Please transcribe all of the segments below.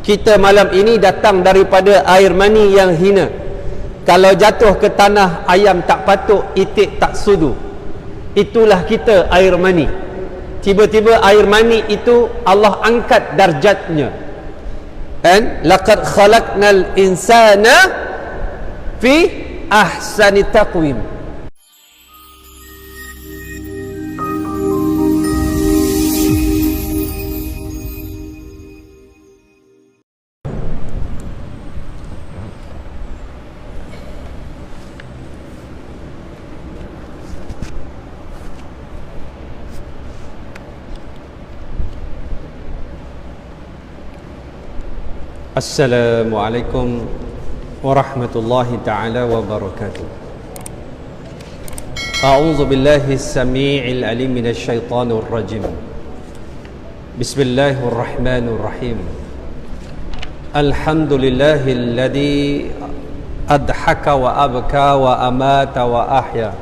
Kita malam ini datang daripada air mani yang hina. Kalau jatuh ke tanah, ayam tak patuk, itik tak sudu. Itulah kita air mani. Tiba-tiba air mani itu Allah angkat darjatnya. Dan laqad khalaqnal insana fi ahsani taqwim. Assalamualaikum warahmatullahi ta'ala wabarakatuh. A'udzu billahi as-sami'il alim minasy syaithanir rajim. Bismillahirrahmanirrahim. Alhamdulillahilladzi adhaka wa abka wa amata wa ahya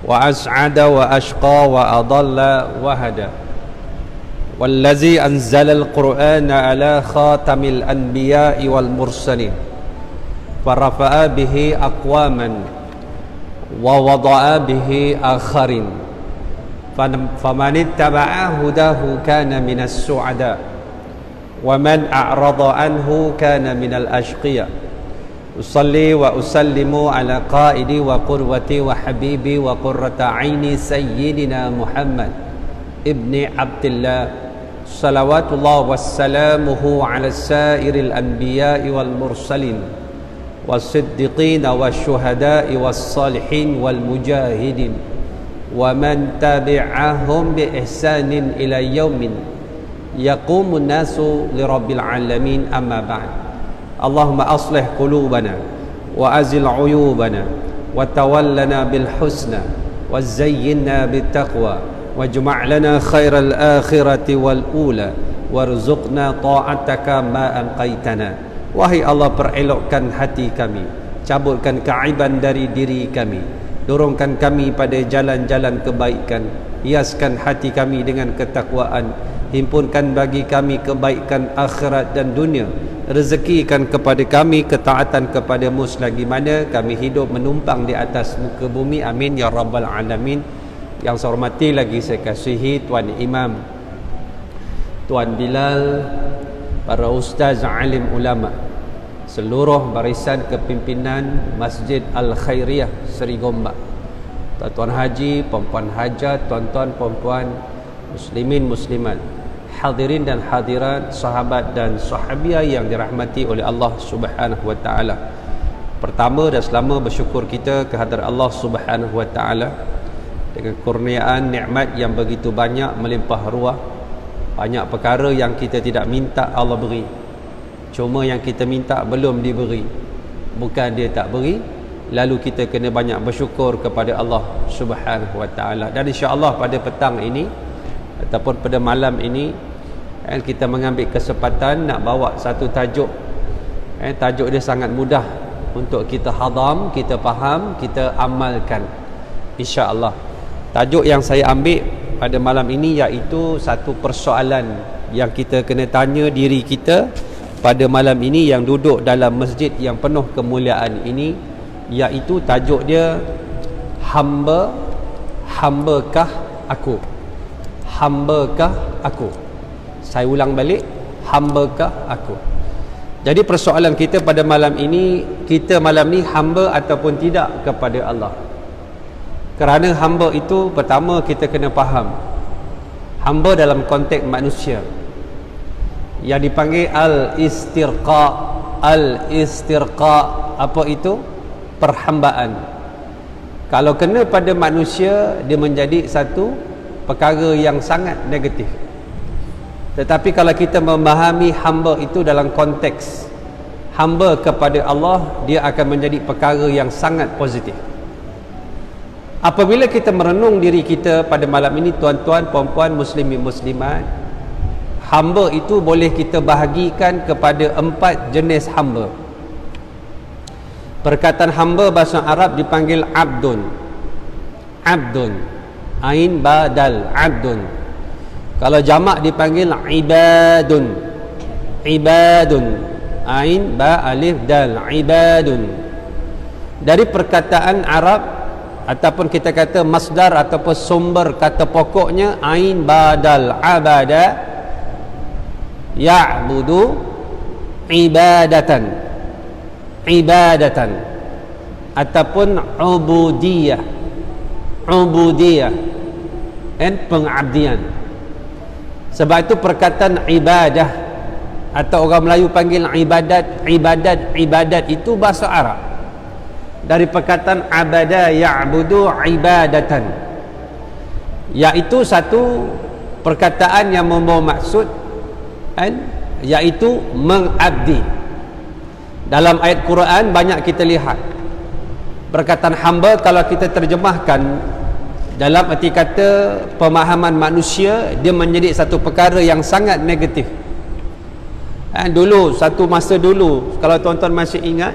wa as'ada wa ashqa wa adalla wa hada. والذي أنزل القرآن على خاتم الأنبياء والمرسلين فرفع به أقواما ووضع به آخرين فمن اتبع هداه كان من السعداء ومن أعرض عنه كان من الأشقياء أصلي وأسلم على قائدي وقدوتي وحبيبي وقرة عيني سيدنا محمد ابن عبد الله salawatullah wassalamuhu ala sairil anbiya'i wal mursalin wassiddiqina wasyuhada'i wassalihin wal mujahidin wa man tabi'ahum bi ihsanin ila yaumin yaqumun nasu li rabbil alamin amma ba'd. Allahumma aslih qulubana wa azil uyubana wa tawallana bil husna wa zayyinna bit taqwa wajma' lana khairal akhirati wal ula warzuqna ta'ataka ma anqaitana. Wahai Allah, perelokkan hati kami, cabutkan keaiban dari diri kami, dorongkan kami pada jalan-jalan kebaikan, hiaskan hati kami dengan ketakwaan, himpunkan bagi kami kebaikan akhirat dan dunia, rezekikan kepada kami ketaatan kepadamu selagi mana kami hidup menumpang di atas muka bumi. Amin ya rabbal alamin. Yang saya hormati lagi saya kasihi Tuan Imam, Tuan Bilal, para ustaz, alim ulama, seluruh barisan kepimpinan Masjid Al-Khairiyah Seri Gombak, tuan-tuan haji, puan-puan hajat, tuan-tuan puan-puan muslimin muslimat, hadirin dan hadirat, sahabat dan sahabiah yang dirahmati oleh Allah Subhanahu wa taala. Pertama dan selama bersyukur kita kehadrat Allah Subhanahu wa taala dengan kurniaan nikmat yang begitu banyak melimpah ruah. Banyak perkara yang kita tidak minta Allah beri, cuma yang kita minta belum diberi, bukan dia tak beri. Lalu kita kena banyak bersyukur kepada Allah Subhanahu wa taala. Dan insya-Allah pada petang ini ataupun pada malam ini kita mengambil kesempatan nak bawa satu tajuk. Tajuk dia sangat mudah untuk kita hadam, kita faham, kita amalkan, insya-Allah. Tajuk yang saya ambil pada malam ini iaitu satu persoalan yang kita kena tanya diri kita pada malam ini yang duduk dalam masjid yang penuh kemuliaan ini, iaitu tajuk dia hambakah aku? Hambakah aku? Saya ulang balik, hambakah aku? Jadi persoalan kita pada malam ini, kita malam ni hamba ataupun tidak kepada Allah. Kerana hamba itu, pertama kita kena faham, hamba dalam konteks manusia yang dipanggil al-istirqa. Al-istirqa apa itu? Perhambaan. Kalau kena pada manusia, dia menjadi satu perkara yang sangat negatif. Tetapi kalau kita memahami hamba itu dalam konteks hamba kepada Allah, dia akan menjadi perkara yang sangat positif. Apabila kita merenung diri kita pada malam ini, tuan-tuan, puan-puan, muslimin muslimat, hamba itu boleh kita bahagikan kepada 4 jenis hamba. Perkataan hamba bahasa Arab dipanggil abdun. Abdun, ain badal, abdun. Kalau jamak dipanggil ibadun. ibadun, ain ba alif dal, ibadun. Dari perkataan Arab ataupun kita kata masdar ataupun sumber kata pokoknya ain badal abada ya'budu ibadatan, ibadatan ataupun ubudiyah, ubudiyah dan pengabdian. Sebab itu perkataan ibadah atau orang Melayu panggil ibadat, ibadat, ibadat itu bahasa Arab. Dari perkataan abada ya'budu ibadatan, iaitu satu perkataan yang membawa maksud iaitu mengabdi. Dalam ayat Quran banyak kita lihat perkataan hamba, kalau kita terjemahkan dalam arti kata pemahaman manusia, dia menjadi satu perkara yang sangat negatif. Dulu, satu masa dulu, kalau tuan-tuan masih ingat,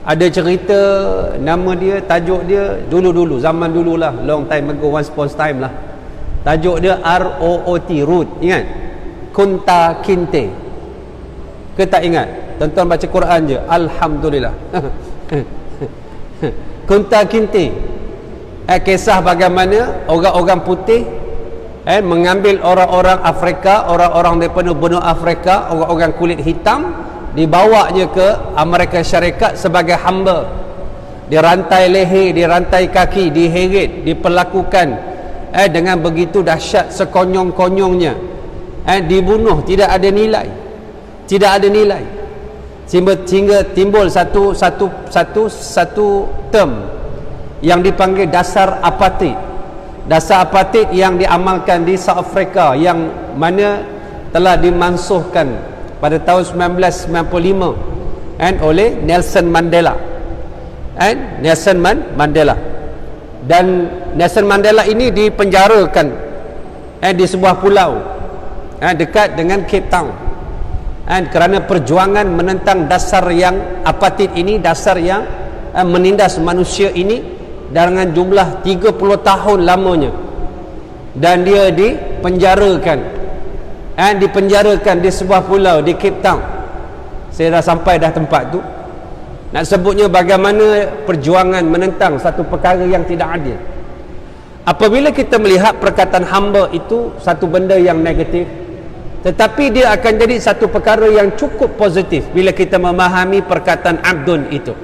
ada cerita, nama dia, tajuk dia, dulu-dulu, zaman dululah, long time ago, once upon a time lah. Tajuk dia ROOT, root, ingat? Kunta Kinte. Ke tak ingat? Tuan-tuan baca Quran je, Alhamdulillah. Kunta Kinte. Kisah bagaimana orang-orang putih mengambil orang-orang Afrika, orang-orang daripada benua Afrika, orang-orang kulit hitam, dibawanya ke Amerika Syarikat sebagai hamba. Dirantai leher, dirantai kaki, diheret, diperlakukan dengan begitu dahsyat, sekonyong-konyongnya, dibunuh, tidak ada nilai, tidak ada nilai, sehingga timbul satu term yang dipanggil dasar apartheid. Dasar apartheid yang diamalkan di South Africa, yang mana telah dimansuhkan pada tahun 1995 oleh Nelson Mandela. Nelson Mandela. Dan Nelson Mandela ini dipenjarakan di sebuah pulau dekat dengan Cape Town kerana perjuangan menentang dasar yang apartheid ini, dasar yang menindas manusia ini dengan jumlah 30 tahun lamanya. Dan dia dipenjarakan di sebuah pulau di Cape Town. Saya dah sampai dah tempat tu. Nak sebutnya bagaimana perjuangan menentang satu perkara yang tidak adil. Apabila kita melihat perkataan hamba itu satu benda yang negatif, tetapi dia akan jadi satu perkara yang cukup positif bila kita memahami perkataan abdun itu.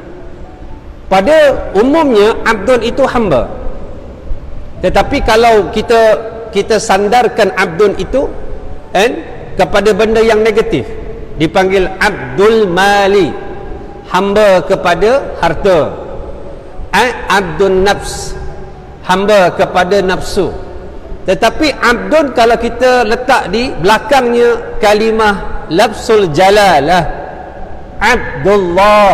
Pada umumnya abdun itu hamba, tetapi kalau kita sandarkan abdun itu kepada benda yang negatif, dipanggil abdul mali, hamba kepada harta. Abdun nafs, hamba kepada nafsu. Tetapi abdun kalau kita letak di belakangnya kalimah lafzul jalalah, Abdullah,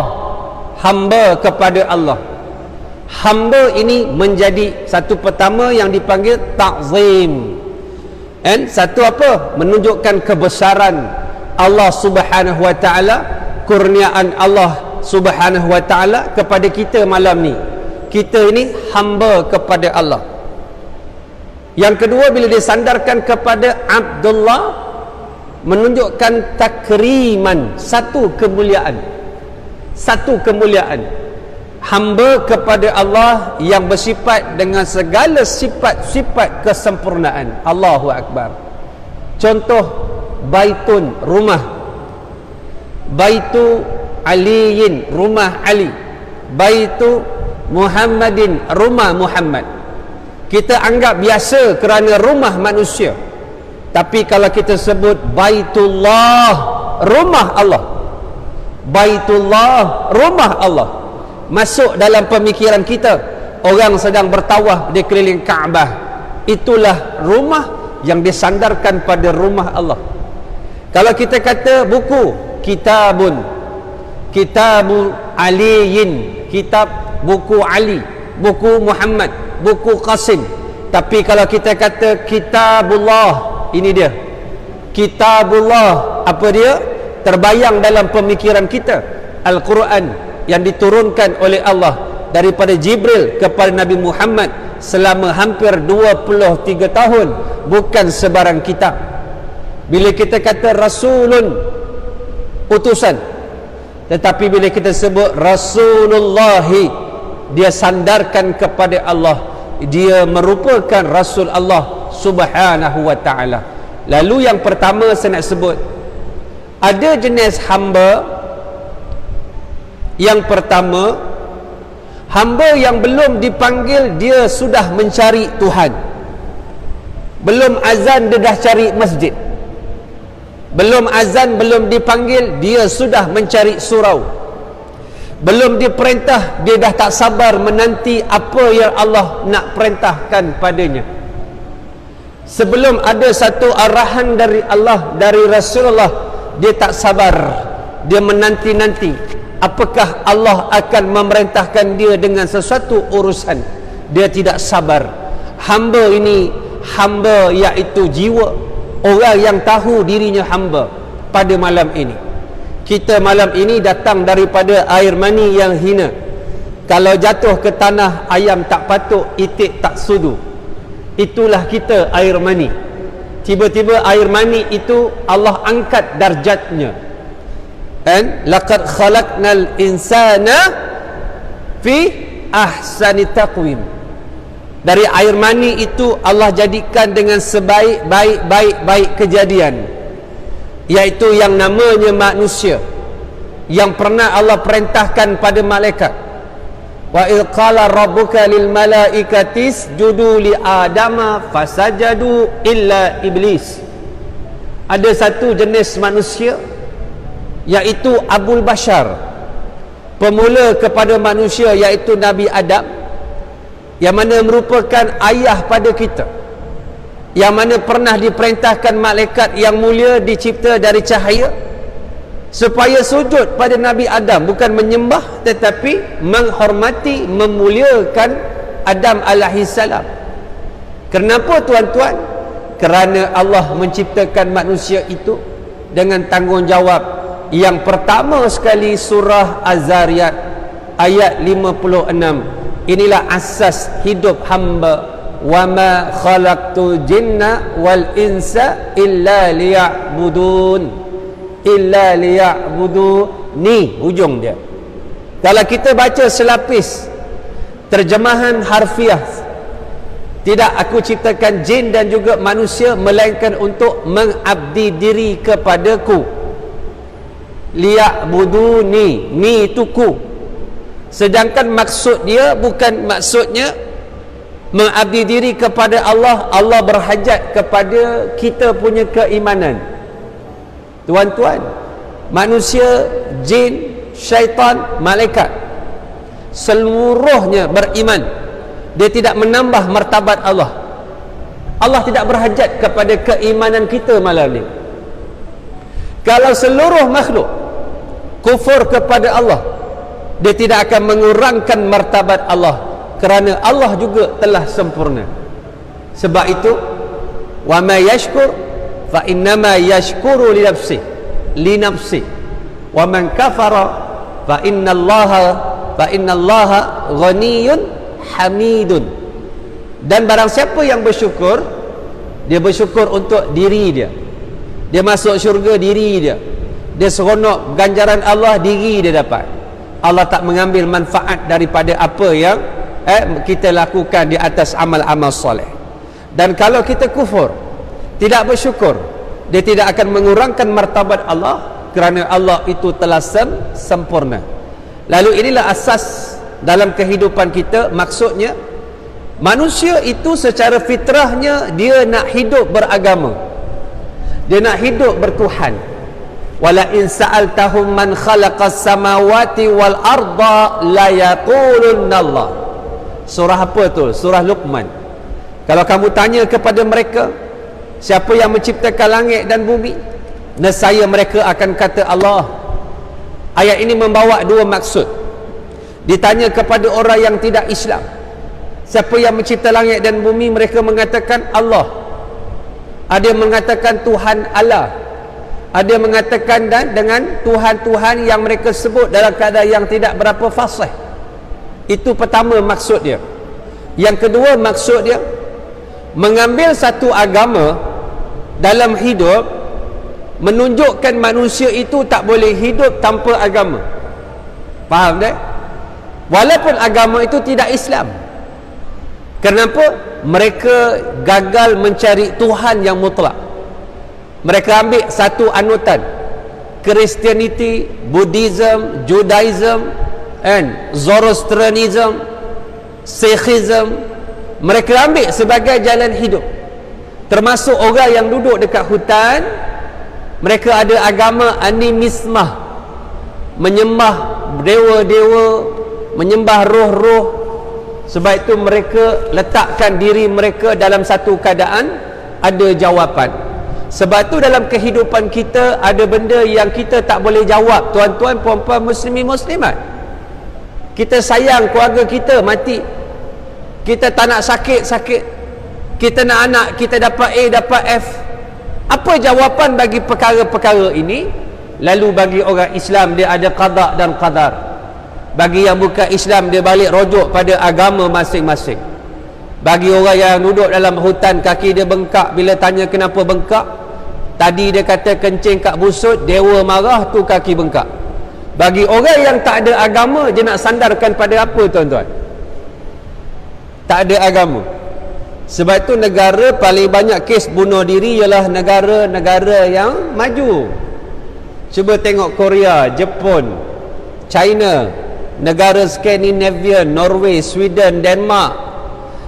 hamba kepada Allah. Hamba ini menjadi satu pertama yang dipanggil ta'zim. Satu apa? Menunjukkan kebesaran Allah Subhanahu wa taala, kurniaan Allah Subhanahu wa taala kepada kita malam ni. Kita ini hamba kepada Allah. Yang kedua, bila disandarkan kepada Abdullah, menunjukkan takriman, satu kemuliaan. Satu kemuliaan. Hamba kepada Allah yang bersifat dengan segala sifat-sifat kesempurnaan. Allahu Akbar. Contoh, baitun, rumah. Baitu Aliyin, rumah Ali. Baitu Muhammadin, rumah Muhammad. Kita anggap biasa kerana rumah manusia. Tapi kalau kita sebut Baitullah, rumah Allah, Baitullah, rumah Allah, masuk dalam pemikiran kita. Orang sedang bertawaf di keliling Kaabah, itulah rumah yang disandarkan pada rumah Allah. Kalau kita kata buku, kitabun, kitabu Aliyin, kitab buku Ali, buku Muhammad, buku Qasim. Tapi kalau kita kata kitabullah, ini dia kitabullah, apa dia? Terbayang dalam pemikiran kita Al-Quran yang diturunkan oleh Allah daripada Jibril kepada Nabi Muhammad selama hampir 23 tahun, bukan sebarang kitab. Bila kita kata Rasulun, utusan. Tetapi bila kita sebut Rasulullahi, dia sandarkan kepada Allah, dia merupakan Rasul Allah Subhanahu wa ta'ala. Lalu yang pertama saya nak sebut, ada jenis hamba. Yang pertama, hamba yang belum dipanggil dia sudah mencari Tuhan. Belum azan dia dah cari masjid. Belum azan, belum dipanggil, dia sudah mencari surau. Belum diperintah, dia dah tak sabar menanti apa yang Allah nak perintahkan padanya. Sebelum ada satu arahan dari Allah, dari Rasulullah, dia tak sabar. Dia menanti-nanti apakah Allah akan memerintahkan dia dengan sesuatu urusan. Dia tidak sabar. Hamba ini, hamba iaitu jiwa, orang yang tahu dirinya hamba. Pada malam ini, kita malam ini datang daripada air mani yang hina. Kalau jatuh ke tanah, ayam tak patuk, itik tak sudu. Itulah kita, air mani. Tiba-tiba air mani itu Allah angkat darjatnya. Dan laqad khalaqnal insana fi ahsani taqwim. Dari air mani itu Allah jadikan dengan sebaik-baik kejadian, iaitu yang namanya manusia, yang pernah Allah perintahkan pada malaikat. Wa idh qala rabbuka lil malaikati isjudu li adama fasajadu illa iblis. Ada satu jenis manusia, iaitu Abul Bashar, pemula kepada manusia, iaitu Nabi Adam, yang mana merupakan ayah pada kita, yang mana pernah diperintahkan malaikat yang mulia dicipta dari cahaya supaya sujud pada Nabi Adam, bukan menyembah tetapi menghormati, memuliakan Adam alaihissalam. Kenapa tuan-tuan? Kerana Allah menciptakan manusia itu dengan tanggungjawab. Yang pertama sekali, surah Az-Zariyat ayat 56. Inilah asas hidup hamba. Wa ma khalaqtul jinna wal insa illa liya'budun. Illa liya'buduni, hujung dia. Kalau kita baca selapis terjemahan harfiah, tidak aku ciptakan jin dan juga manusia melainkan untuk mengabdi diri kepadaku. Liya'buduni, ni itu ku. Sedangkan maksud dia bukan maksudnya mengabdi diri kepada Allah. Allah berhajat kepada kita punya keimanan. Tuan-tuan, manusia, jin, syaitan, malaikat, seluruhnya beriman. Dia tidak menambah martabat Allah. Allah tidak berhajat kepada keimanan kita malam ni. Kalau seluruh makhluk kufur kepada Allah, dia tidak akan mengurangkan martabat Allah, kerana Allah juga telah sempurna. Sebab itu, wa ma yashkur fa innama yashkuru li nafsi wa man kafara fa innallaha ghaniyyun hamidun. Dan barang siapa yang bersyukur, dia bersyukur untuk diri dia. Dia masuk syurga, diri dia. Dia seronok ganjaran Allah, diri dia dapat. Allah tak mengambil manfaat daripada apa yang kita lakukan di atas amal-amal soleh. Dan kalau kita kufur, tidak bersyukur, dia tidak akan mengurangkan martabat Allah, kerana Allah itu telah sempurna. Lalu inilah asas dalam kehidupan kita. Maksudnya, manusia itu secara fitrahnya dia nak hidup beragama, dia nak hidup bertuhan. Wala in sa'altahum man khalaqas samawati wal arda la yaqulunna Allah. Surah apa tu? Surah Luqman. Kalau kamu tanya kepada mereka, siapa yang menciptakan langit dan bumi, nescaya mereka akan kata Allah. Ayat ini membawa dua maksud. Ditanya kepada orang yang tidak Islam, siapa yang mencipta langit dan bumi, mereka mengatakan Allah. Ada yang mengatakan Tuhan Allah. Ada yang mengatakan dengan Tuhan-Tuhan yang mereka sebut dalam keadaan yang tidak berapa fasih. Itu pertama maksud dia. Yang kedua maksud dia, mengambil satu agama dalam hidup menunjukkan manusia itu tak boleh hidup tanpa agama. Faham tak? Walaupun agama itu tidak Islam. Kenapa? Mereka gagal mencari Tuhan yang mutlak. Mereka ambil satu anutan, Christianity, Buddhism, Judaism, and Zoroastrianism, Sikhism. Mereka ambil sebagai jalan hidup. Termasuk orang yang duduk dekat hutan, mereka ada agama animismah, menyembah dewa-dewa, menyembah roh-roh. Sebab itu mereka letakkan diri mereka dalam satu keadaan ada jawapan. Sebab itu dalam kehidupan kita ada benda yang kita tak boleh jawab, tuan-tuan, puan-puan, muslimin, muslimat. Kita sayang keluarga kita mati, kita tak nak sakit-sakit, kita nak anak kita dapat A, dapat F. Apa jawapan bagi perkara-perkara ini? Lalu bagi orang Islam dia ada qada dan qadar. Bagi yang bukan Islam dia balik rujuk pada agama masing-masing. Bagi orang yang duduk dalam hutan kaki dia bengkak, bila tanya kenapa bengkak, tadi dia kata kencing kat busut, dewa marah, tu kaki bengkak. Bagi orang yang tak ada agama, dia nak sandarkan pada apa, tuan-tuan? Tak ada agama. Sebab itu negara paling banyak kes bunuh diri ialah negara-negara yang maju. Cuba tengok Korea, Jepun, China, negara Scandinavian, Norway, Sweden, Denmark.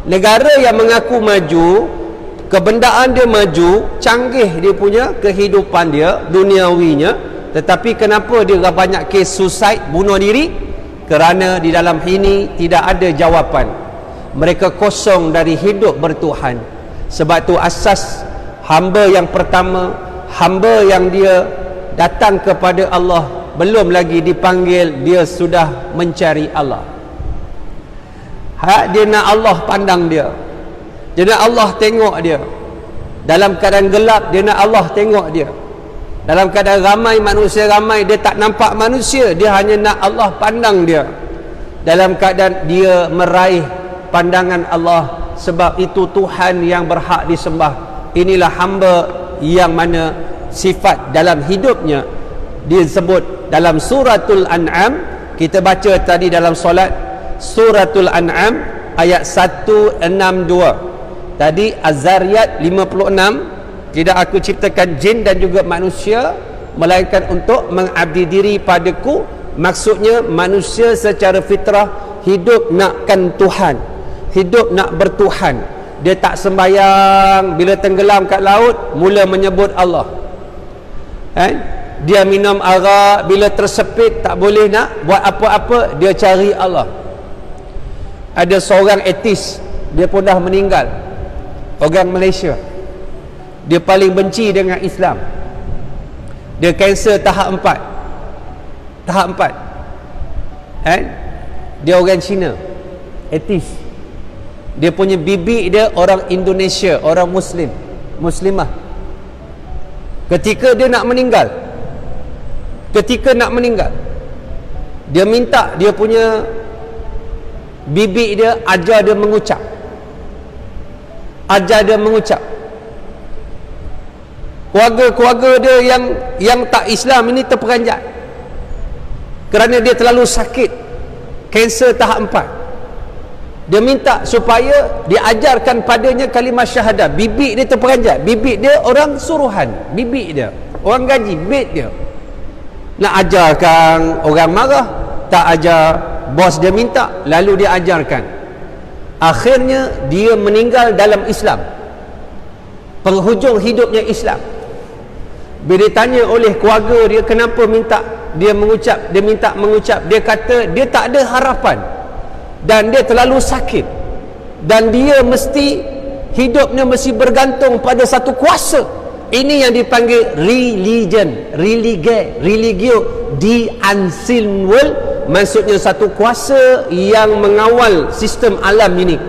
Negara yang mengaku maju, kebendaan dia maju, canggih dia punya kehidupan dia, duniawinya, tetapi kenapa dia banyak kes suicide, bunuh diri? Kerana di dalam ini tidak ada jawapan. Mereka kosong dari hidup bertuhan. Sebab tu asas hamba yang pertama, hamba yang dia datang kepada Allah, belum lagi dipanggil, dia sudah mencari Allah. Dia nak Allah pandang dia, dia nak Allah tengok dia. Dalam keadaan gelap dia nak Allah tengok dia. Dalam keadaan ramai manusia ramai, dia tak nampak manusia, dia hanya nak Allah pandang dia. Dalam keadaan dia meraih pandangan Allah, sebab itu Tuhan yang berhak disembah. Inilah hamba yang mana sifat dalam hidupnya disebut dalam suratul An'am. Kita baca tadi dalam solat suratul An'am ayat 162. Tadi Az-Zariyat 56, tidak aku ciptakan jin dan juga manusia melainkan untuk mengabdi diri padaku. Maksudnya manusia secara fitrah hidup nakkan Tuhan, hidup nak bertuhan. Dia tak sembayang, bila tenggelam kat laut mula menyebut Allah. Dia minum arak, bila tersepit tak boleh nak buat apa-apa, dia cari Allah. Ada seorang etis, dia pun dah meninggal, orang Malaysia. Dia paling benci dengan Islam. Dia kanser tahap 4. Tahap 4. Dia orang Cina, etis. Dia punya bibi dia orang Indonesia, orang Muslim, Muslimah. Ketika dia nak meninggal, dia minta dia punya bibi dia ajar dia mengucap. Keluarga-keluarga dia yang tak Islam ini terperanjat kerana dia terlalu sakit, kanser tahap 4. Dia minta supaya diajarkan padanya kalimah syahadah. Bibi dia terperanjat, bibi dia orang suruhan, bibi dia orang gaji, bed dia nak ajarkan, orang marah, tak ajar, bos dia minta, lalu dia ajarkan. Akhirnya dia meninggal dalam Islam, penghujung hidupnya Islam. Bila ditanya oleh keluarga dia kenapa minta dia minta mengucap, dia kata dia tak ada harapan dan dia terlalu sakit dan dia mesti hidupnya mesti bergantung pada satu kuasa. Ini yang dipanggil religio di unseen world, maksudnya satu kuasa yang mengawal sistem alam ini.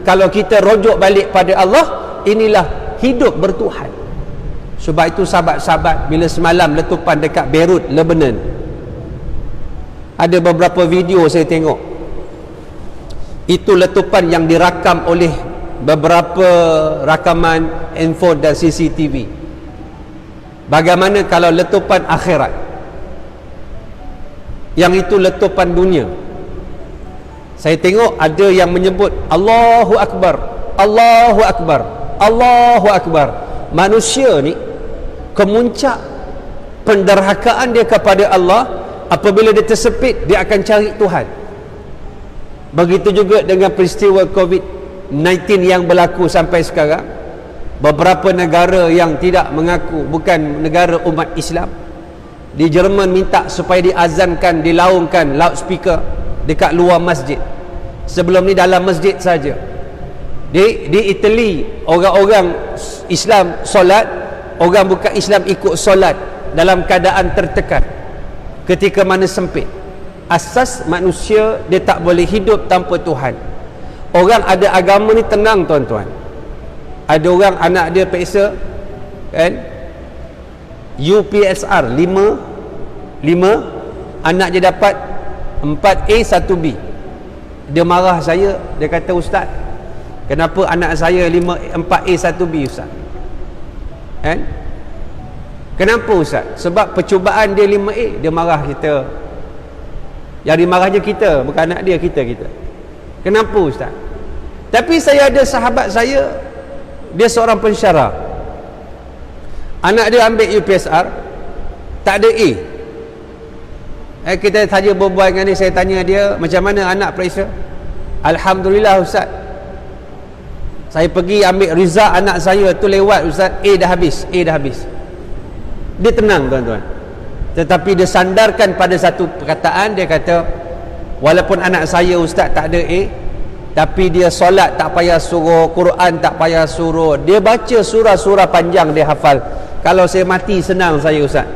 Kalau kita rujuk balik pada Allah, inilah hidup bertuhan. Sebab itu sahabat-sahabat, bila semalam letupan dekat Beirut, Lebanon, ada beberapa video saya tengok. Itu letupan yang dirakam oleh beberapa rakaman handphone dan CCTV. Bagaimana kalau letupan akhirat? Yang itu letupan dunia. Saya tengok ada yang menyebut Allahu Akbar, Allahu Akbar, Allahu Akbar. Manusia ni kemuncak penderhakaan dia kepada Allah, apabila dia tersepit, dia akan cari Tuhan. Begitu juga dengan peristiwa COVID-19 yang berlaku sampai sekarang. Beberapa negara yang tidak mengaku, bukan negara umat Islam, di Jerman minta supaya diazankan, dilaungkan loudspeaker dekat luar masjid. Sebelum ni dalam masjid saja. Di Itali, orang-orang Islam solat, orang bukan Islam ikut solat dalam keadaan tertekan ketika mana sempit. Asas manusia, dia tak boleh hidup tanpa Tuhan. Orang ada agama ni tenang tuan-tuan. Ada orang anak dia peksa kan, UPSR 5 anak dia dapat 4A 1B. Dia marah saya, dia kata, "Ustaz, kenapa anak saya 4A 1B Ustaz?" Kan? Kenapa Ustaz? Sebab percubaan dia 5A. Dia marah kita. Yang dimarahnya kita, bukan anak dia, kita. Kenapa Ustaz? Tapi saya ada sahabat saya, dia seorang pensyarah. Anak dia ambil UPSR, tak ada A. Kita saja berbual dengan dia, saya tanya dia, macam mana anak periksa? Alhamdulillah Ustaz, saya pergi ambil result anak saya tu lewat Ustaz, A dah habis. Dia tenang tuan-tuan. Tetapi dia sandarkan pada satu perkataan, dia kata, walaupun anak saya Ustaz tak ada A, tapi dia solat tak payah suruh, Quran tak payah suruh, dia baca surah-surah panjang dia hafal. Kalau saya mati senang saya Ustaz,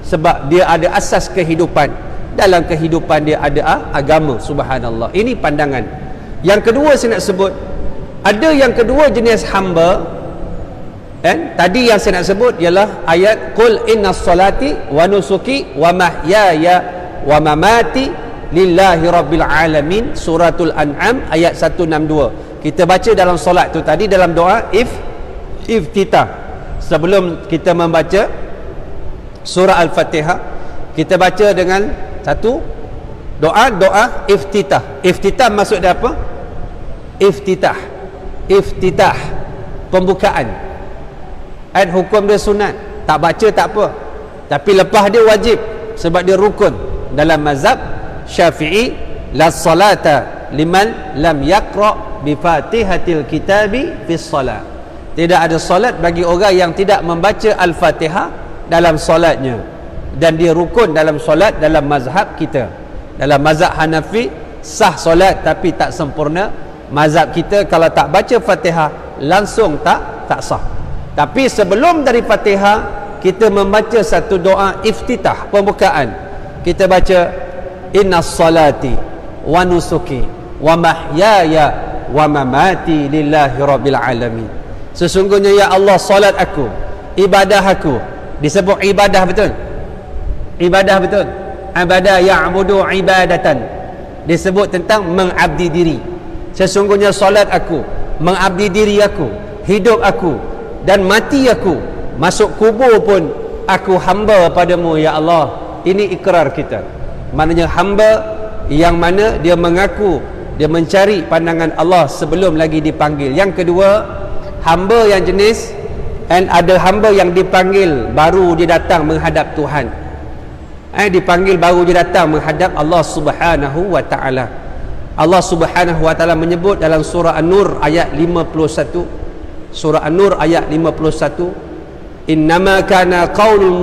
sebab dia ada asas kehidupan. Dalam kehidupan dia ada agama. Subhanallah. Ini pandangan. Yang kedua saya nak sebut, ada yang kedua jenis hamba. Tadi yang saya nak sebut ialah ayat Qul innas salati wa nusuki wa mahyaya wa mamati lillahi rabbil alamin, suratul An'am ayat 162. Kita baca dalam solat tu tadi, dalam doa iftitah. Sebelum kita membaca surah Al-Fatihah, kita baca dengan satu doa iftitah. Iftitah maksud dia apa? Iftitah, pembukaan. Hukum dia sunat, tak baca tak apa, tapi lepas dia wajib, sebab dia rukun. Dalam mazhab Syafi'i, la salata liman lam yaqra bi fatihatil kitabi fi shalah. Tidak ada solat bagi orang yang tidak membaca Al-Fatihah dalam solatnya, dan dia rukun dalam solat dalam mazhab kita. Dalam mazhab Hanafi sah solat tapi tak sempurna. Mazhab kita kalau tak baca Fatihah langsung tak sah. Tapi sebelum dari Fatihah, kita membaca satu doa iftitah, pembukaan. Kita baca innas salati wa nusuki wa mahyaya wa mamati lillahi rabbil alamin. Sesungguhnya ya Allah, solat aku, ibadah aku. Disebut ibadah, betul? Ibadah, betul? Ibadah ya'budu ibadatan. Disebut tentang mengabdi diri. Sesungguhnya solat aku, mengabdi diri aku, hidup aku dan mati aku, masuk kubur pun aku hamba padamu ya Allah. Ini ikrar kita. Maknanya hamba yang mana dia mengaku, dia mencari pandangan Allah sebelum lagi dipanggil. Yang kedua, hamba yang jenis, ada hamba yang dipanggil baru dia datang menghadap Tuhan. Dipanggil baru dia datang menghadap Allah Subhanahu wa ta'ala. Allah Subhanahu wa ta'ala menyebut dalam surah An-Nur ayat 51. Surah An-Nur ayat 51, innama kana qaulul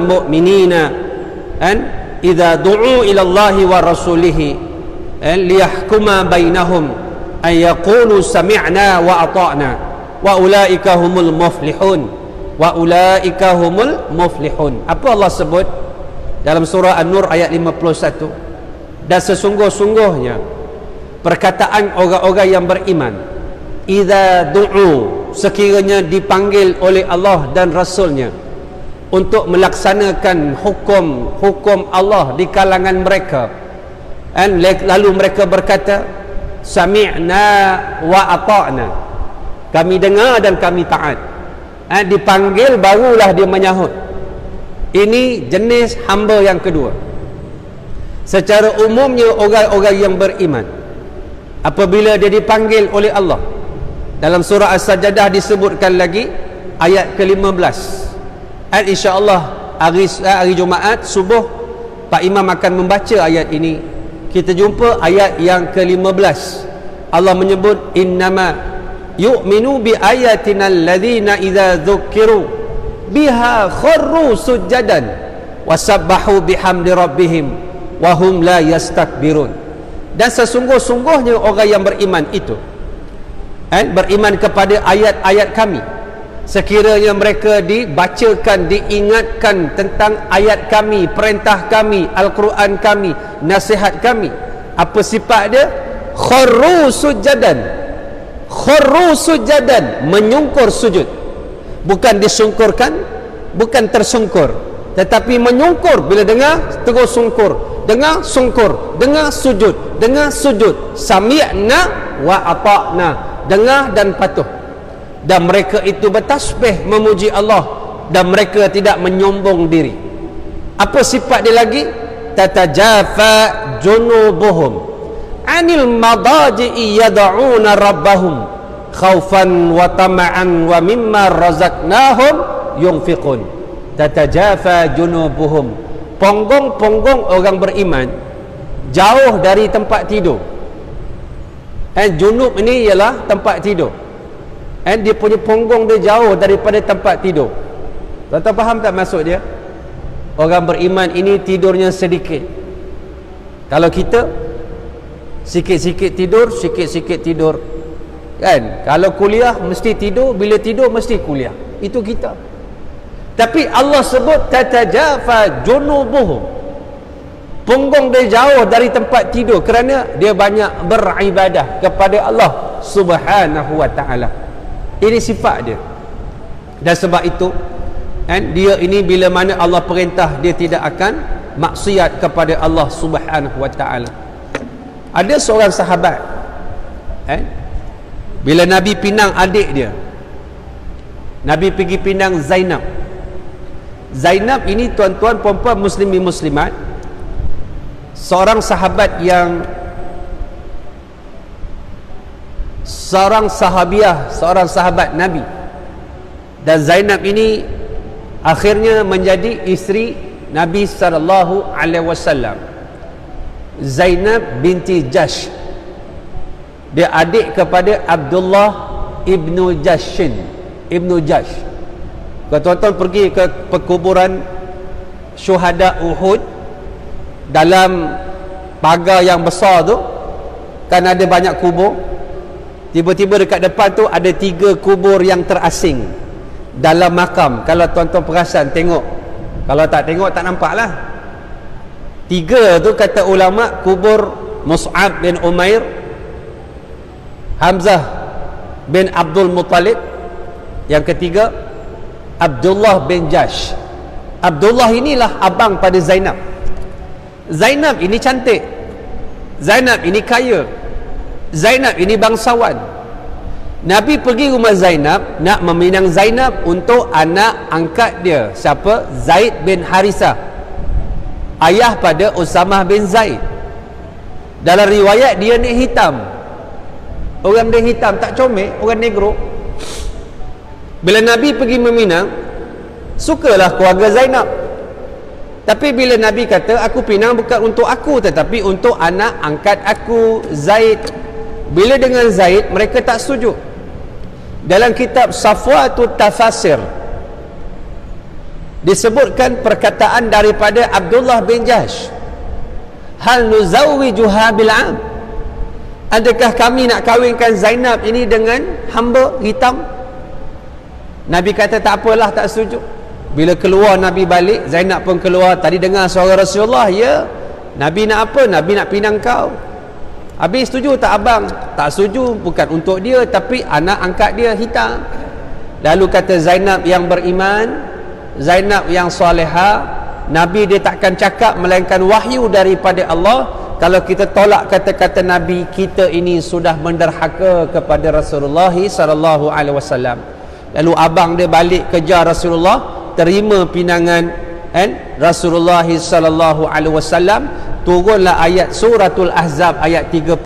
mu'minina idza du'u ila Allahi wa rasulihi liyahkuma bainahum an yaqulu sami'na wa ata'na wa ulaika humul muflihun. Apa Allah sebut dalam surah An-Nur ayat 51? Dan sesungguh-sungguhnya perkataan orang-orang yang beriman, idza du'u, sekiranya dipanggil oleh Allah dan Rasulnya untuk melaksanakan hukum Allah di kalangan mereka, lalu mereka berkata sami'na wa ata'na, kami dengar dan kami taat. Dipanggil barulah dia menyahut. Ini jenis hamba yang kedua. Secara umumnya orang-orang yang beriman, apabila dia dipanggil oleh Allah, dalam surah As-Sajdah disebutkan lagi ayat ke-15. InsyaAllah hari Jumaat subuh Pak Imam akan membaca ayat ini. Kita jumpa ayat yang ke-15. Allah menyebut innama yu'minu bi ayatina alladhina idza dzukkiru biha kharru sujadan wasabbahu bihamdi rabbihim wa hum la yastakbirun. Dan sesungguh-sungguhnya orang yang beriman itu beriman kepada ayat-ayat kami, sekiranya mereka dibacakan, diingatkan tentang ayat kami, perintah kami, Al-Quran kami, nasihat kami, apa sifat dia? Kharru sujadan, menyungkur sujud. Bukan disungkurkan, bukan tersungkur, tetapi menyungkur. Bila dengar terus sungkur, dengar sungkur, dengar sujud, sami'na wa ata'na, dengar dan patuh. Dan mereka itu bertasbih memuji Allah, dan mereka tidak menyombong diri. Apa sifat dia lagi? Tatajafa junubuhum anil madaji'i yad'una rabbahum khaufan wa tama'an wa mimma razaqnahum yunfiqun. Tatajafa junubuhum, punggung-punggung orang beriman jauh dari tempat tidur. Junub ini ialah tempat tidur. Dia punya punggung dia jauh daripada tempat tidur. Tuan-tuan faham tak maksud dia? Orang beriman ini tidurnya sedikit. Kalau kita sikit-sikit tidur kan? Kalau kuliah mesti tidur, bila tidur mesti kuliah. Itu kita. Tapi Allah sebut tatajafa junubuhum, punggung dia jauh dari tempat tidur, kerana dia banyak beribadah kepada Allah Subhanahu wa ta'ala. Ini sifat dia. Dan sebab itu dia ini bila mana Allah perintah, dia tidak akan maksiat kepada Allah Subhanahu wa ta'ala. Ada seorang sahabat bila Nabi pinang adik dia, Nabi pergi pinang Zainab. Zainab ini tuan-tuan puan-puan muslimin muslimat, seorang sahabat yang seorang sahabiah, seorang sahabat Nabi. Dan Zainab ini akhirnya menjadi isteri Nabi sallallahu alaihi wasallam. Zainab binti Jahsh, dia adik kepada Abdullah ibnu Jahshin, ibnu Jahsh. Kalau tuan-tuan pergi ke perkuburan syuhada Uhud, dalam pagar yang besar tu kan ada banyak kubur. Tiba-tiba dekat depan tu ada 3 kubur yang terasing dalam makam. Kalau tuan-tuan perasan tengok, kalau tak tengok tak nampak lah. 3 tu kata ulama, kubur Mus'ab bin Umair, Hamzah bin Abdul Muttalib, yang ketiga Abdullah bin Jahsh. Abdullah inilah abang pada Zainab. Zainab ini cantik, Zainab ini kaya, Zainab ini bangsawan. Nabi pergi rumah Zainab nak meminang Zainab untuk anak angkat dia. Siapa? Zaid bin Harisah, ayah pada Usamah bin Zaid. Dalam riwayat dia ni hitam. Orang dia hitam, tak comel, orang negro. Bila Nabi pergi meminang, sukalah keluarga Zainab. Tapi bila Nabi kata, aku pinang bukan untuk aku, tetapi untuk anak angkat aku, Zaid. Bila dengan Zaid, mereka tak setuju. Dalam kitab Safwatut Tafasir disebutkan perkataan daripada Abdullah bin Jahsh, hal nuzawwijuha bil'am, adakah kami nak kahwinkan Zainab ini dengan hamba hitam? Nabi kata tak apalah, tak setuju. Bila keluar Nabi balik, Zainab pun keluar. Tadi dengar suara Rasulullah, ya Nabi nak apa? Nabi nak pinang kau. Habis setuju tak abang? Tak setuju, bukan untuk dia, tapi anak angkat dia hitam. Lalu kata Zainab yang beriman, Zainab yang soleha, Nabi dia takkan cakap melainkan wahyu daripada Allah. Kalau kita tolak kata-kata Nabi, kita ini sudah menderhaka kepada Rasulullah sallallahu alaihi wasallam. Lalu abang dia balik kejar Rasulullah, terima pinangan Rasulullah sallallahu alaihi wasallam. Turunlah ayat suratul Ahzab ayat 36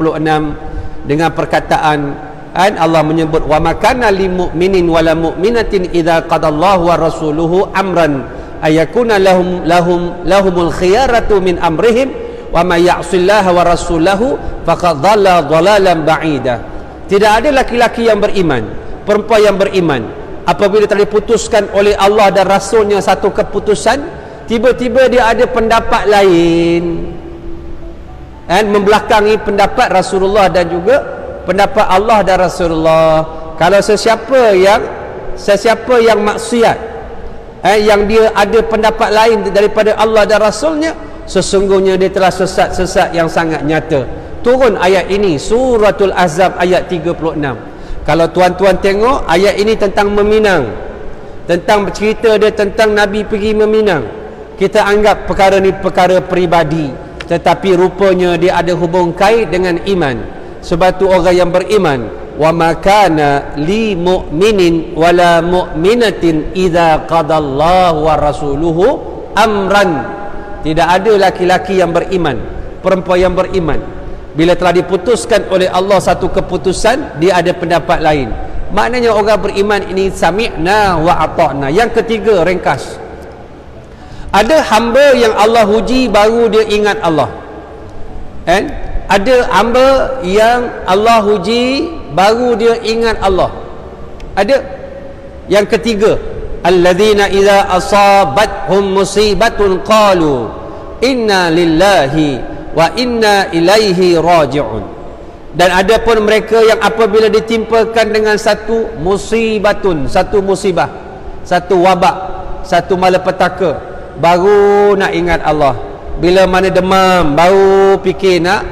dengan perkataan Allah menyebut wa makana lil mu'minin wala mu'minatin idza qadallahu wa rasuluhu amran ayakuna lahumul khiyaratu min amrihim wa may ya'sillaha wa rasulahu faqad dhalla dhalalan ba'ida. Tidak ada laki-laki yang beriman, perempuan yang beriman, apabila telah diputuskan oleh Allah dan Rasulnya satu keputusan, tiba-tiba dia ada pendapat lain membelakangi pendapat Rasulullah dan juga pendapat Allah dan Rasulullah. Kalau sesiapa yang maksiat, yang dia ada pendapat lain daripada Allah dan Rasulnya, sesungguhnya dia telah sesat yang sangat nyata. Turun ayat ini suratul Ahzab ayat 36. Kalau tuan-tuan tengok, ayat ini tentang meminang, tentang cerita dia tentang Nabi pergi meminang. Kita anggap perkara ni perkara peribadi, tetapi rupanya dia ada hubung kait dengan iman. Sebab tu orang yang beriman, wa makana li mu'minin wala mu'minatin idza qadallahu wa rasuluhu amran. Tidak ada laki-laki yang beriman, perempuan yang beriman, bila telah diputuskan oleh Allah satu keputusan, dia ada pendapat lain. Maknanya orang beriman ini sami'na wa ata'na. Yang ketiga, ringkas, ada hamba yang Allah uji baru dia ingat Allah. Ada hamba yang Allah uji baru dia ingat Allah. Ada. Yang ketiga, alladzina idza asabathum musibatun qalu inna lillahi wa inna ilaihi raji'un. Dan ada pun mereka yang apabila ditimpakan dengan satu musibatun, satu musibah, satu wabak, satu malapetaka, baru nak ingat Allah. Bila mana demam, baru fikir nak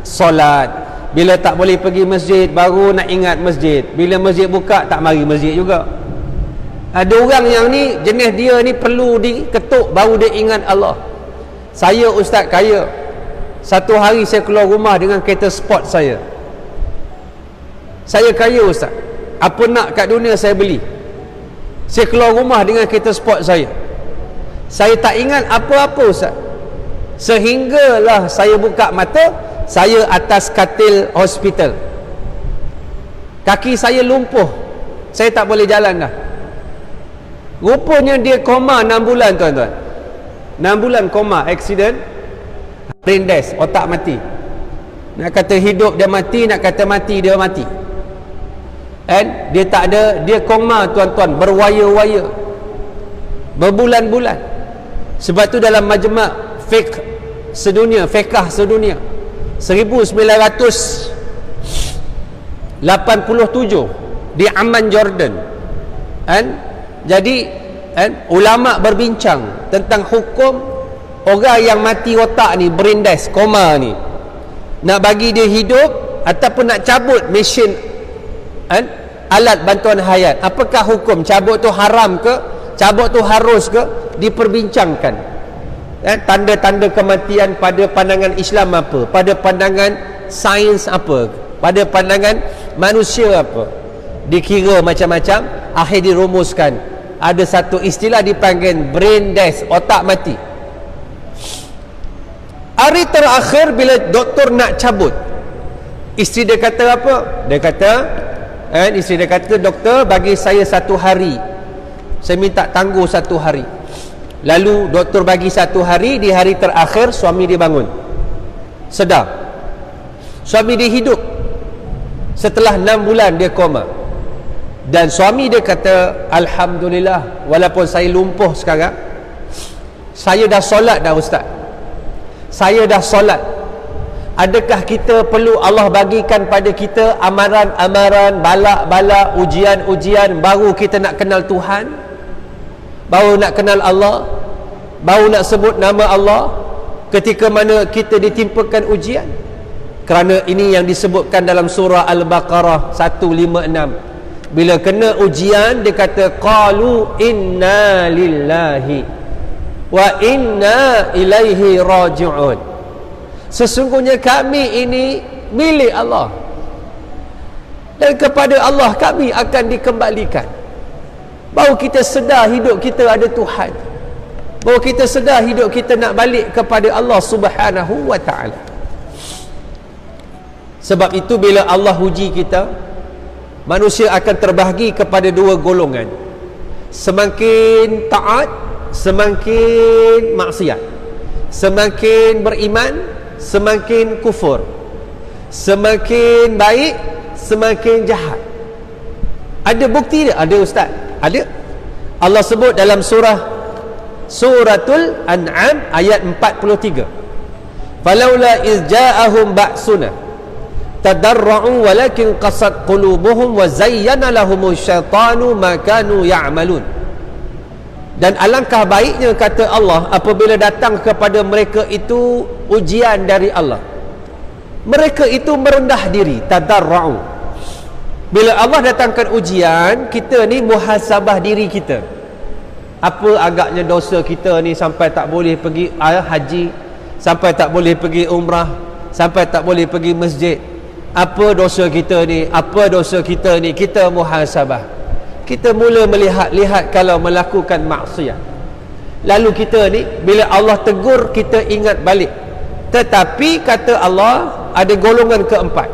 solat. Bila tak boleh pergi masjid, baru nak ingat masjid. Bila masjid buka, tak mari masjid juga. Ada orang yang ni, jenis dia ni perlu diketuk baru dia ingat Allah. Saya ustaz kaya, satu hari saya keluar rumah dengan kereta sport saya. Saya kaya ustaz, apa nak kat dunia saya beli. Saya keluar rumah dengan kereta sport saya. Saya tak ingat apa-apa ustaz, sehinggalah saya buka mata, saya atas katil hospital, kaki saya lumpuh, saya tak boleh jalan dah. Rupanya dia koma 6 bulan tuan-tuan. 6 bulan koma, accident, brain death, otak mati. Nak kata hidup dia mati, nak kata mati dia mati. Dia tak ada, dia koma tuan-tuan, berwaya-waya, berbulan-bulan. Sebab tu dalam majma' fiqh sedunia, fiqh sedunia 1987 di Amman, Jordan, jadi ulama berbincang tentang hukum orang yang mati otak ni, brain death, koma ni, nak bagi dia hidup ataupun nak cabut mesin alat bantuan hayat. Apakah hukum? Cabut tu haram ke? Cabut tu harus ke? Diperbincangkan. Tanda-tanda kematian pada pandangan Islam apa? Pada pandangan sains apa? Pada pandangan manusia apa? Dikira macam-macam. Akhir dirumuskan, ada satu istilah dipanggil brain death, otak mati. Hari terakhir bila doktor nak cabut, isteri dia kata apa? Dia kata, isteri dia kata, doktor bagi saya 1 hari, saya minta tangguh 1 hari. Lalu doktor bagi 1 hari. Di hari terakhir suami dia bangun sedar, suami dia hidup. Setelah 6 bulan dia koma, dan suami dia kata, alhamdulillah, walaupun saya lumpuh sekarang, saya dah solat dah ustaz, saya dah solat. Adakah kita perlu Allah bagikan pada kita amaran-amaran, balak-balak, ujian-ujian, baru kita nak kenal Tuhan, baru nak kenal Allah, baru nak sebut nama Allah ketika mana kita ditimpakan ujian? Kerana ini yang disebutkan dalam surah Al-Baqarah 156. Bila kena ujian, dia kata qalu inna lillahi wa inna ilaihi raji'un. Sesungguhnya kami ini milik Allah, dan kepada Allah kami akan dikembalikan. baru kita sedar hidup kita ada Tuhan, baru kita sedar hidup kita nak balik kepada Allah Subhanahu wa ta'ala. Sebab itu bila Allah uji kita, manusia akan terbahagi kepada dua golongan. Semakin taat, semakin maksiat. Semakin beriman, semakin kufur. Semakin baik, semakin jahat. Ada bukti dia? Ada, ustaz. Ada. Allah sebut dalam Suratul An'am ayat 43. Falaula iz ja'ahum ba'suna tadarra'u walakin qasat qulubuhum wa zayyana lahumus syaitanu ma kanu ya'malun. Dan alangkah baiknya, kata Allah, apabila datang kepada mereka itu ujian dari Allah, mereka itu merendah diri, tadarra'u. Bila Allah datangkan ujian, kita ni muhasabah diri kita. Apa agaknya dosa kita ni sampai tak boleh pergi haji, sampai tak boleh pergi umrah, sampai tak boleh pergi masjid. Apa dosa kita ni? Apa dosa kita ni? Kita muhasabah. Kita mula melihat-lihat kalau melakukan maksiat. Lalu kita ni bila Allah tegur, kita ingat balik. Tetapi kata Allah, ada golongan keempat.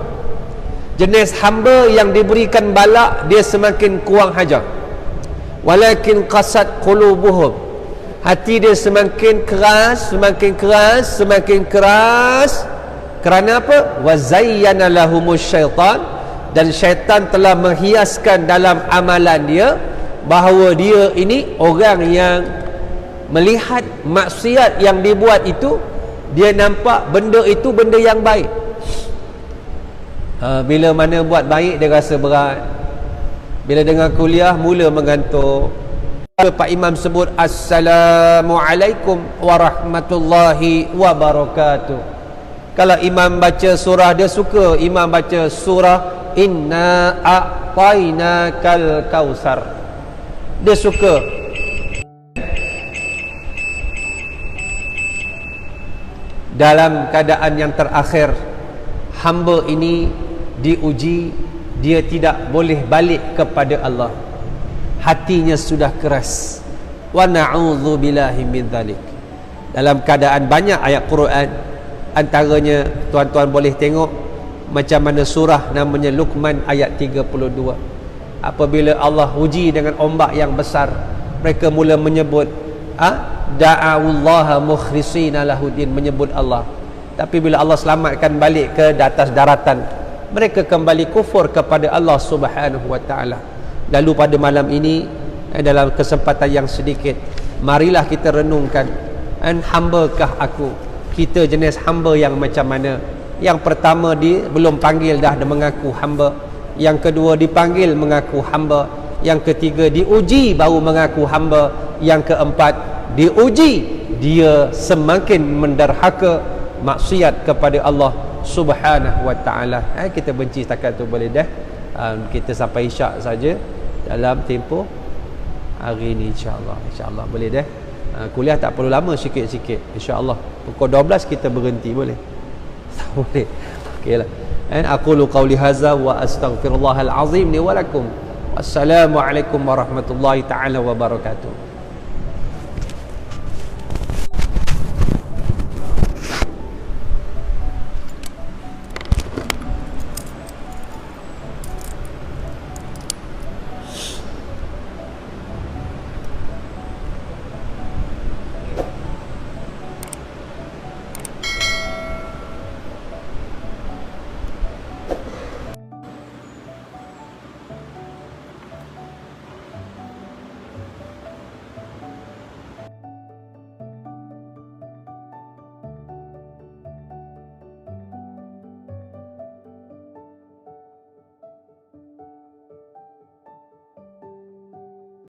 Jenis hamba yang diberikan bala, dia semakin kurang hajar. Walakin qasat qulubuhum, hati dia semakin keras, semakin keras, semakin keras. Kerana apa? Wa zayyana lahumus syaitan, dan syaitan telah menghiaskan dalam amalan dia bahawa dia ini orang yang melihat maksiat yang dibuat itu, dia nampak benda itu benda yang baik. Bila mana buat baik dia rasa berat. Bila dengar kuliah mula mengantuk. Pak Imam sebut Assalamualaikum warahmatullahi wabarakatuh. Kalau imam baca surah, dia suka imam baca surah Inna a'tainakal kausar, dia suka. Dalam keadaan yang terakhir, hamba ini diuji, dia tidak boleh balik kepada Allah, hatinya sudah keras. Wa na'udzu billahi min dzalik. Dalam keadaan banyak ayat Quran, antaranya tuan-tuan boleh tengok macam mana surah namanya Luqman ayat 32. Apabila Allah uji dengan ombak yang besar, mereka mula menyebut da'awullaha mukhlishina lahuddin, menyebut Allah. Tapi bila Allah selamatkan balik ke atas daratan, mereka kembali kufur kepada Allah Subhanahu wa ta'ala. Lalu pada malam ini, dalam kesempatan yang sedikit, marilah kita renungkan, hambakah aku? Kita jenis hamba yang macam mana? Yang pertama, dia belum panggil dah dia mengaku hamba. Yang kedua, dipanggil mengaku hamba. Yang ketiga, diuji baru mengaku hamba. Yang keempat, diuji dia semakin menderhaka maksiat kepada Allah Subhanahu wa ta'ala. Kita benci setakat tu boleh dah. Kita sampai isyak saja dalam tempoh hari ni, insya-Allah. Insya-Allah boleh dah. Kuliah tak perlu lama, sikit-sikit, insya-Allah. Pukul 12 kita berhenti, boleh? Tak boleh. Okeylah. Aqulu qawli hadza wa astaghfirullahal azim li wa lakum. Wassalamualaikum warahmatullahi taala wabarakatuh.